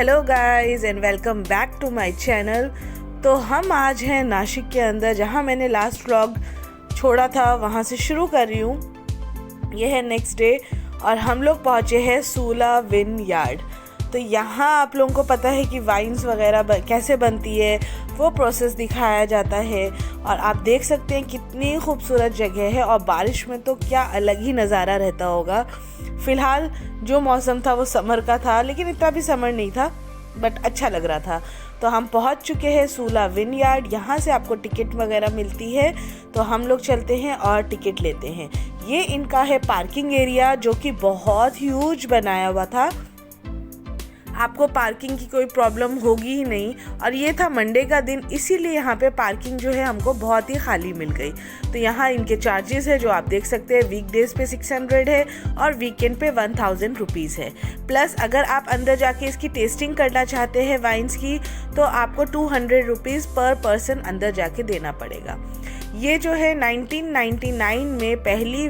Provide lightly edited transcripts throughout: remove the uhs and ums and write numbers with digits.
Hello guys and welcome back to my channel. तो हम आज हैं नासिक के अंदर, जहां मैंने लास्ट व्लॉग छोड़ा था वहां से शुरू कर रही हूँ। ये है नेक्स्ट डे और हम लोग पहुँचे हैं सूला विन यार्ड। तो यहाँ आप लोगों को पता है कि वाइन्स वगैरह कैसे बनती है, वो प्रोसेस दिखाया जाता है। और आप देख सकते हैं कितनी खूबसूरत जगह है, और बारिश में तो क्या अलग ही नज़ारा रहता होगा। फ़िलहाल जो मौसम था वो समर का था, लेकिन इतना भी समर नहीं था, बट अच्छा लग रहा था। तो हम पहुंच चुके हैं सूला विन यार्ड। यहाँ से आपको टिकट वगैरह मिलती है, तो हम लोग चलते हैं और टिकट लेते हैं। ये इनका है पार्किंग एरिया, जो कि बहुत ह्यूज बनाया हुआ था। आपको पार्किंग की कोई प्रॉब्लम होगी ही नहीं। और ये था मंडे का दिन, इसीलिए यहाँ पे पार्किंग जो है हमको बहुत ही खाली मिल गई। तो यहाँ इनके चार्जेस है जो आप देख सकते हैं। वीकडेज पे 600 है और वीकेंड पे 1000 रुपीज़ है। प्लस अगर आप अंदर जाके इसकी टेस्टिंग करना चाहते हैं वाइन्स की, तो आपको 200 रुपीज़ पर पर्सन अंदर जाके देना पड़ेगा। ये जो है 1999 में पहली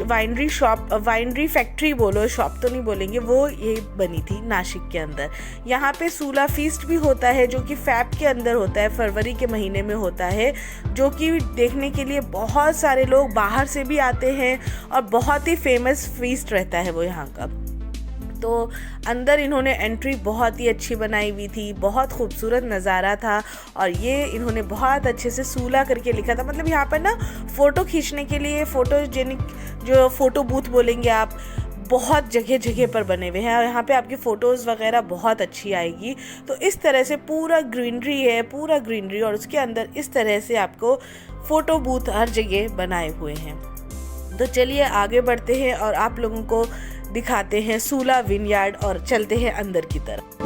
वाइनरी फैक्ट्री बोलो, शॉप तो नहीं बोलेंगे, वो ये बनी थी नासिक के अंदर। यहाँ पे सूला फीस्ट भी होता है, जो कि फैब के अंदर होता है, फरवरी के महीने में होता है, जो कि देखने के लिए बहुत सारे लोग बाहर से भी आते हैं और बहुत ही फेमस फीस्ट रहता है वो यहाँ का। तो अंदर इन्होंने एंट्री बहुत ही अच्छी बनाई हुई थी, बहुत खूबसूरत नज़ारा था। और ये इन्होंने बहुत अच्छे से सूला करके लिखा था। मतलब यहाँ पर ना फ़ोटो खींचने के लिए फोटोजेनिक, जो फ़ोटो बूथ बोलेंगे आप, बहुत जगह जगह पर बने हुए हैं। यहाँ पे आपकी फ़ोटोज़ वगैरह बहुत अच्छी आएगी। तो इस तरह से पूरा ग्रीनरी है, पूरा ग्रीनरी, और उसके अंदर इस तरह से आपको फ़ोटो बूथ हर जगह बनाए हुए हैं। तो चलिए आगे बढ़ते हैं और आप लोगों को दिखाते हैं सूला विन यार्ड, और चलते हैं अंदर की तरफ।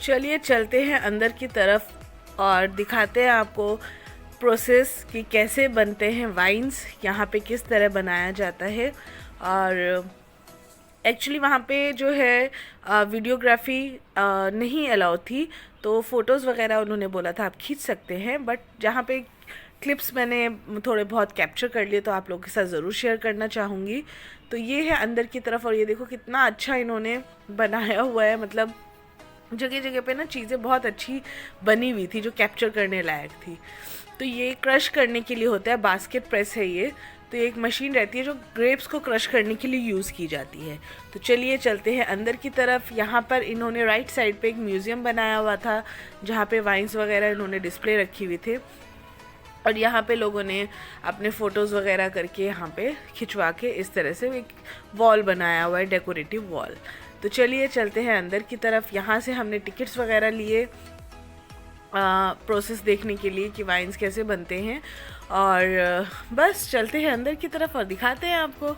चलिए चलते हैं अंदर की तरफ और दिखाते हैं आपको प्रोसेस कि कैसे बनते हैं वाइन्स, यहाँ पे किस तरह बनाया जाता है। और एक्चुअली वहाँ पे जो है वीडियोग्राफी नहीं अलाउ थी, तो फ़ोटोज़ वगैरह उन्होंने बोला था आप खींच सकते हैं, बट जहाँ पे क्लिप्स मैंने थोड़े बहुत कैप्चर कर लिए तो आप लोगों के साथ ज़रूर शेयर करना चाहूँगी। तो ये है अंदर की तरफ, और ये देखो कितना अच्छा इन्होंने बनाया हुआ है, मतलब जगह जगह पे ना चीज़ें बहुत अच्छी बनी हुई थी जो कैप्चर करने लायक थी। तो ये क्रश करने के लिए होता है, बास्केट प्रेस है ये। तो एक मशीन रहती है जो ग्रेप्स को क्रश करने के लिए यूज़ की जाती है। तो चलिए चलते हैं अंदर की तरफ। यहाँ पर इन्होंने राइट साइड पे एक म्यूज़ियम बनाया हुआ था जहाँ पे वाइन्स वगैरह इन्होंने डिस्प्ले रखी हुई थे, और यहाँ पे लोगों ने अपने फ़ोटोज़ वगैरह करके यहाँ पे खिंचवा के इस तरह से एक वॉल बनाया हुआ है, डेकोरेटिव वॉल। तो चलिए चलते हैं अंदर की तरफ। यहाँ से हमने टिकट्स वगैरह लिए प्रोसेस देखने के लिए कि वाइन्स कैसे बनते हैं, और बस चलते हैं अंदर की तरफ और दिखाते हैं आपको।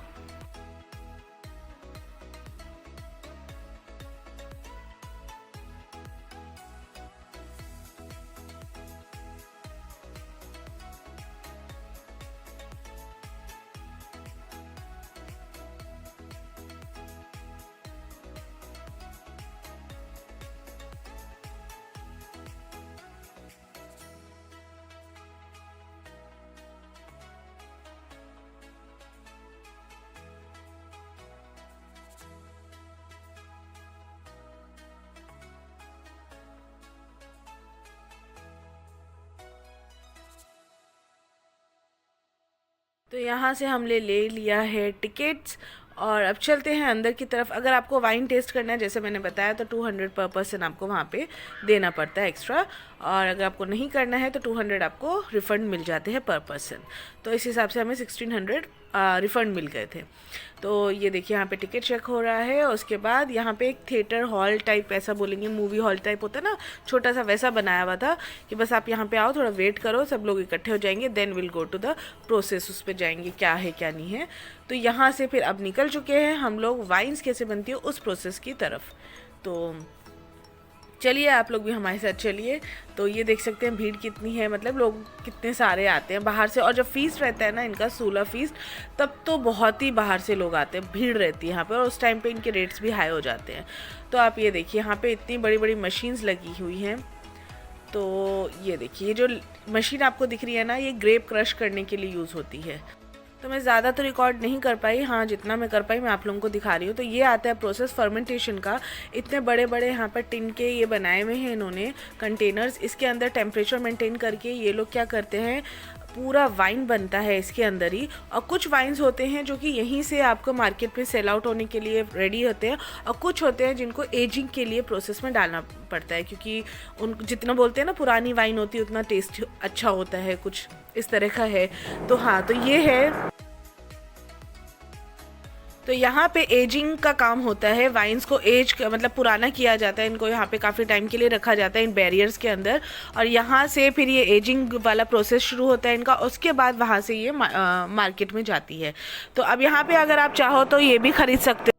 तो यहाँ से हमने ले लिया है टिकट्स, और अब चलते हैं अंदर की तरफ। अगर आपको वाइन टेस्ट करना है जैसे मैंने बताया तो 200 पर पर्सन आपको वहाँ पे देना पड़ता है एक्स्ट्रा, और अगर आपको नहीं करना है तो 200 आपको रिफ़ंड मिल जाते हैं पर पर्सन। तो इस हिसाब से हमें 1600 रिफ़ंड मिल गए थे। तो ये देखिए यहाँ पे टिकट चेक हो रहा है। उसके बाद यहाँ पे एक थिएटर हॉल टाइप, ऐसा बोलेंगे मूवी हॉल टाइप होता है ना, छोटा सा वैसा बनाया हुआ था कि बस आप यहाँ पे आओ, थोड़ा वेट करो, सब लोग इकट्ठे हो जाएंगे, then will go to the process, उस पर जाएंगे क्या है क्या नहीं है। तो यहाँ से फिर अब निकल चुके हैं हम लोग वाइन्स कैसे बनती है उस प्रोसेस की तरफ। तो चलिए आप लोग भी हमारे साथ चलिए। तो ये देख सकते हैं भीड़ कितनी है, मतलब लोग कितने सारे आते हैं बाहर से। और जब फीस्ट रहता है ना इनका, सूला फीस्ट, तब तो बहुत ही बाहर से लोग आते हैं, भीड़ रहती है यहाँ पर, और उस टाइम पे इनके रेट्स भी हाई हो जाते हैं। तो आप ये देखिए यहाँ पे इतनी बड़ी बड़ी मशीन्स लगी हुई हैं। तो ये देखिए ये जो मशीन आपको दिख रही है ना, ये ग्रेप क्रश करने के लिए यूज़ होती है। तो मैं ज़्यादा तो रिकॉर्ड नहीं कर पाई, हाँ जितना मैं कर पाई मैं आप लोगों को दिखा रही हूँ। तो ये आता है प्रोसेस फर्मेंटेशन का। इतने बड़े बड़े यहाँ पर टिन के ये बनाए हुए हैं इन्होंने कंटेनर्स, इसके अंदर टेम्परेचर मेंटेन करके ये लोग क्या करते हैं, पूरा वाइन बनता है इसके अंदर ही। और कुछ वाइन्स होते हैं जो कि यहीं से आपको मार्केट में सेल आउट होने के लिए रेडी होते हैं, और कुछ होते हैं जिनको एजिंग के लिए प्रोसेस में डालना पड़ता है, क्योंकि उन जितना बोलते हैं ना पुरानी वाइन होती है उतना टेस्ट अच्छा होता है, कुछ इस तरह का है। तो हाँ, तो ये है। तो यहाँ पे एजिंग का काम होता है, वाइन्स को एज मतलब पुराना किया जाता है, इनको यहाँ पे काफ़ी टाइम के लिए रखा जाता है इन बैरियर्स के अंदर, और यहाँ से फिर ये एजिंग वाला प्रोसेस शुरू होता है इनका। उसके बाद वहाँ से ये मार्केट में जाती है। तो अब यहाँ पे अगर आप चाहो तो ये भी ख़रीद सकते हो।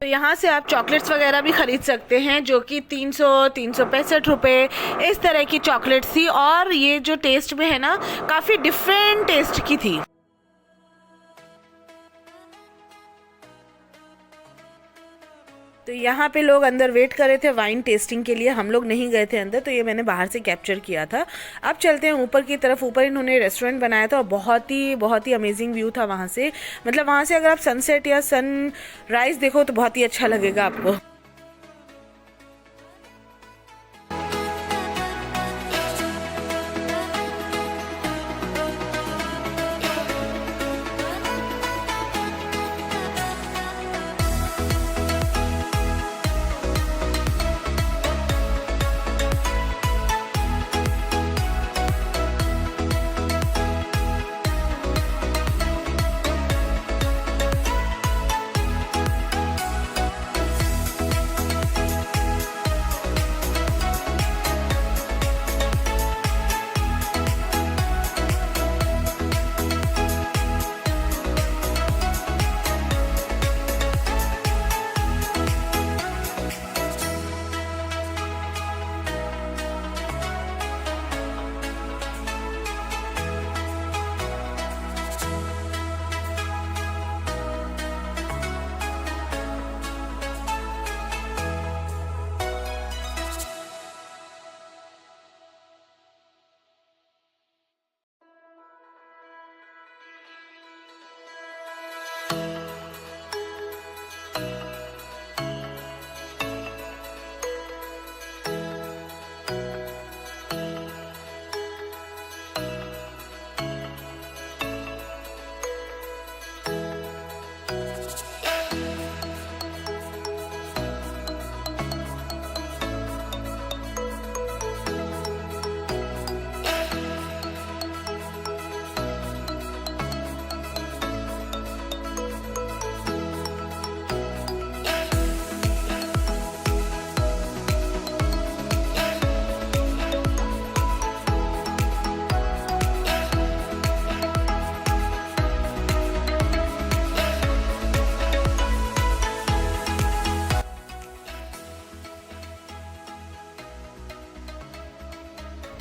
तो यहाँ से आप चॉकलेट्स वगैरह भी ख़रीद सकते हैं, जो कि 365 रुपये इस तरह की चॉकलेट्स थी, और ये जो टेस्ट में है ना काफ़ी डिफरेंट टेस्ट की थी। तो यहाँ पे लोग अंदर वेट कर रहे थे वाइन टेस्टिंग के लिए, हम लोग नहीं गए थे अंदर, तो ये मैंने बाहर से कैप्चर किया था। अब चलते हैं ऊपर की तरफ। ऊपर इन्होंने रेस्टोरेंट बनाया था और बहुत ही अमेजिंग व्यू था वहाँ से। मतलब वहाँ से अगर आप सनसेट या सनराइज़ देखो तो बहुत ही अच्छा लगेगा आपको।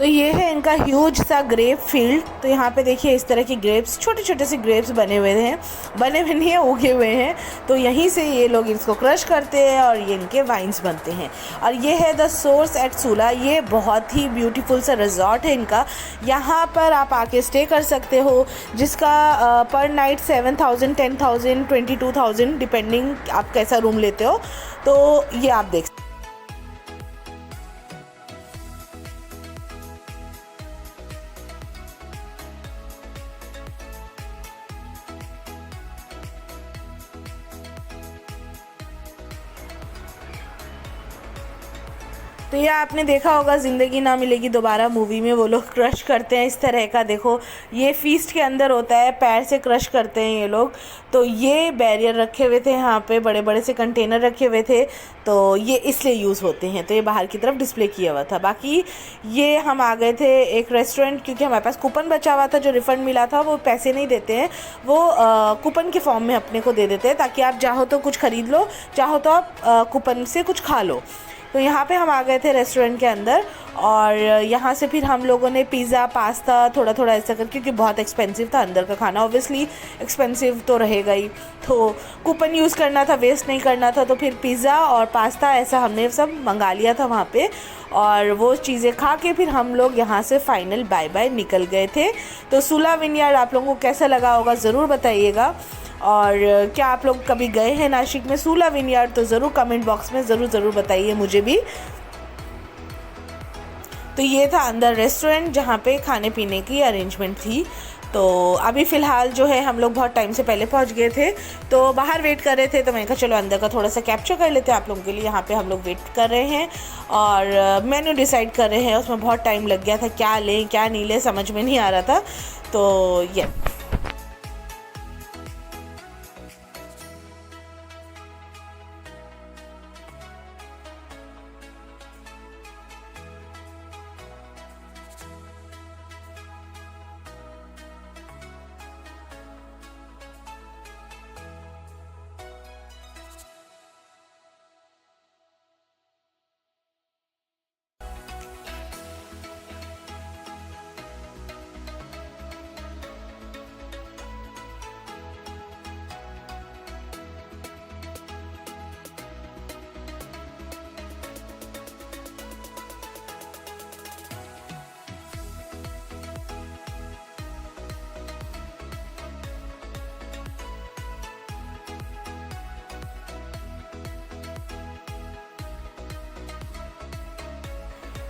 तो ये है इनका ह्यूज सा ग्रेप फील्ड। तो यहाँ पे देखिए इस तरह की ग्रेप्स, छोटे छोटे से ग्रेप्स बने हुए नहीं हैं, उगे हुए हैं। तो यहीं से ये लोग इसको क्रश करते हैं और ये इनके वाइन्स बनते हैं। और ये है द सोर्स एट सूला। ये बहुत ही ब्यूटीफुल सा रिजॉर्ट है इनका। यहाँ पर आप आके स्टे कर सकते हो, जिसका पर नाइट 7,000, 10,000, 22,000 डिपेंडिंग आप कैसा रूम लेते हो। तो ये आप देख तो ये आपने देखा होगा ज़िंदगी ना मिलेगी दोबारा मूवी में, वो लोग क्रश करते हैं इस तरह का। देखो ये फीस्ट के अंदर होता है, पैर से क्रश करते हैं ये लोग। तो ये बैरियर रखे हुए थे यहाँ पे, बड़े बड़े से कंटेनर रखे हुए थे, तो ये इसलिए यूज़ होते हैं। तो ये बाहर की तरफ डिस्प्ले किया हुआ था। बाकी ये हम आ गए थे एक रेस्टोरेंट, क्योंकि हमारे पास कूपन बचा हुआ था, जो रिफ़ंड मिला था। वो पैसे नहीं देते हैं, वो कूपन के फॉर्म में अपने को दे देते हैं, ताकि आप चाहो तो कुछ ख़रीद लो, चाहो तो आप कूपन से कुछ खा लो। तो यहाँ पे हम आ गए थे रेस्टोरेंट के अंदर, और यहाँ से फिर हम लोगों ने पिज़्ज़ा, पास्ता थोड़ा थोड़ा ऐसा कर, क्योंकि बहुत एक्सपेंसिव था अंदर का खाना, ऑब्वियसली एक्सपेंसिव तो रहेगा ही। तो कूपन यूज़ करना था, वेस्ट नहीं करना था, तो फिर पिज़्ज़ा और पास्ता ऐसा हमने सब मंगा लिया था वहाँ पे। और वो चीज़ें खा के फिर हम लोग यहाँ से फाइनल बाय बाय निकल गए थे। तो सूला विनयार्ड आप लोगों को कैसा लगा होगा ज़रूर बताइएगा। और क्या आप लोग कभी गए हैं नासिक में सूला विनयार्ड, तो ज़रूर कमेंट बॉक्स में ज़रूर बताइए मुझे भी। तो ये था अंदर रेस्टोरेंट, जहाँ पे खाने पीने की अरेंजमेंट थी। तो अभी फ़िलहाल जो है हम लोग बहुत टाइम से पहले पहुँच गए थे, तो बाहर वेट कर रहे थे। तो मैंने कहा चलो अंदर का थोड़ा सा कैप्चर कर लेते हैं आप लोगों के लिए। यहाँ पे हम लोग वेट कर रहे हैं और मेन्यू डिसाइड कर रहे हैं। उसमें बहुत टाइम लग गया था, क्या लें क्या नहीं लें समझ में नहीं आ रहा था। तो ये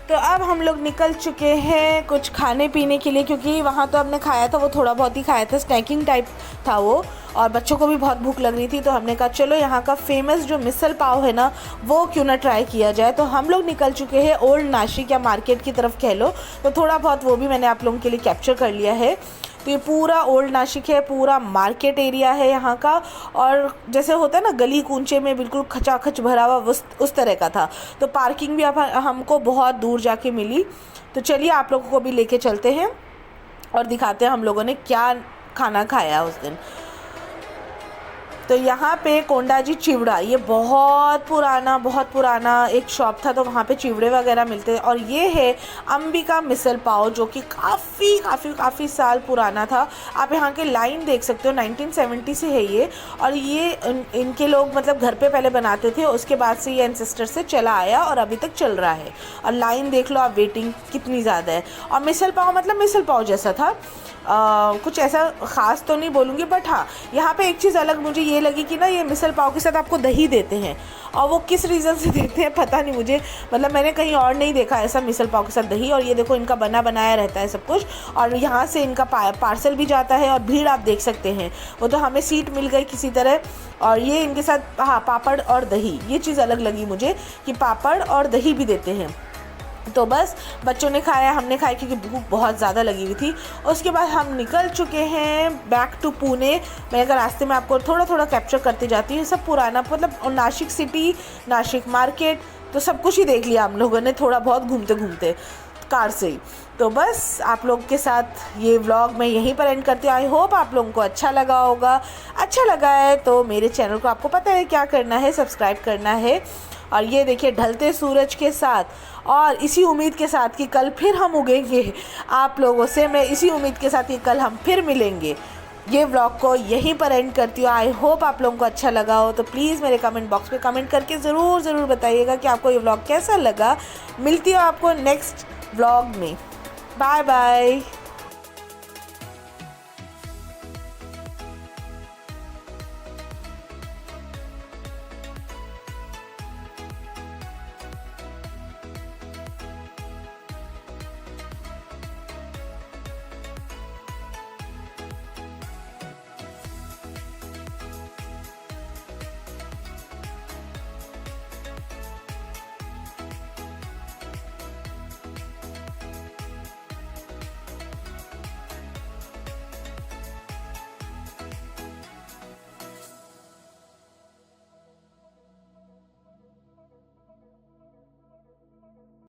तो अब हम लोग निकल चुके हैं कुछ खाने पीने के लिए, क्योंकि वहाँ तो हमने खाया था, वो थोड़ा बहुत ही खाया था, स्नैकिंग टाइप था वो, और बच्चों को भी बहुत भूख लग रही थी। तो हमने कहा चलो यहाँ का फेमस जो मिसल पाव है ना, वो क्यों ना ट्राई किया जाए। तो हम लोग निकल चुके हैं ओल्ड नासिक या मार्केट की तरफ कह लो, तो थोड़ा बहुत वो भी मैंने आप लोगों के लिए कैप्चर कर लिया है। तो ये पूरा ओल्ड नासिक है, पूरा मार्केट एरिया है यहाँ का, और जैसे होता है ना गली कूंचे में बिल्कुल खचाखच भरा हुआ, उस तरह का था। तो पार्किंग भी अब हमको बहुत दूर जाके मिली। तो चलिए आप लोगों को भी लेके चलते हैं और दिखाते हैं हम लोगों ने क्या खाना खाया उस दिन। तो यहाँ पे कोंडाजी चिवड़ा, ये बहुत पुराना एक शॉप था, तो वहाँ पे चिवड़े वगैरह मिलते हैं। और ये है अंबिका मिसल पाव, जो कि काफ़ी साल पुराना था। आप यहाँ के लाइन देख सकते हो, 1970 से है ये। और ये इनके लोग मतलब घर पे पहले बनाते थे, उसके बाद से ये एंसेस्टर से चला आया और अभी तक चल रहा है। और लाइन देख लो आप, वेटिंग कितनी ज़्यादा है। और मिसल पाव मतलब मिसल पाव जैसा था, कुछ ऐसा ख़ास तो नहीं बोलूँगी, बट हाँ यहाँ पे एक चीज़ अलग मुझे ये लगी कि ना, ये मिसल पाव के साथ आपको दही देते हैं। और वो किस रीज़न से देते हैं पता नहीं मुझे, मतलब मैंने कहीं और नहीं देखा ऐसा मिसल पाव के साथ दही। और ये देखो इनका बना बनाया रहता है सब कुछ, और यहाँ से इनका पार्सल भी जाता है। और भीड़ आप देख सकते हैं, वो तो हमें सीट मिल गई किसी तरह। और ये इनके साथ हाँ पापड़ और दही, ये चीज़ अलग लगी मुझे कि पापड़ और दही भी देते हैं। तो बस बच्चों ने खाया, हमने खाया, क्योंकि भूख बहुत ज़्यादा लगी हुई थी। उसके बाद हम निकल चुके हैं बैक टू पुणे। मैं अगर रास्ते में आपको थोड़ा कैप्चर करती जाती हूँ, सब पुराना मतलब नासिक सिटी, नासिक मार्केट, तो सब कुछ ही देख लिया हम लोगों ने थोड़ा बहुत घूमते घूमते। कार से ही। तो बस आप लोग के साथ ये व्लॉग मैं यहीं पर एंड करती हूँ। आई होप आप लोगों को अच्छा लगा होगा। अच्छा लगा है तो मेरे चैनल को आपको पता है क्या करना है, सब्सक्राइब करना है। और ये देखिए ढलते सूरज के साथ और इसी उम्मीद के साथ कि कल फिर हम उगेंगे आप लोगों से, मैं इसी उम्मीद के साथ कि कल हम फिर मिलेंगे, ये व्लॉग को यहीं पर एंड करती हूँ। आई होप आप लोगों को अच्छा लगा हो। तो प्लीज़ मेरे कमेंट बॉक्स पे कमेंट करके ज़रूर बताइएगा कि आपको ये व्लॉग कैसा लगा। मिलती हूँ आपको नेक्स्ट व्लॉग में। Bye bye.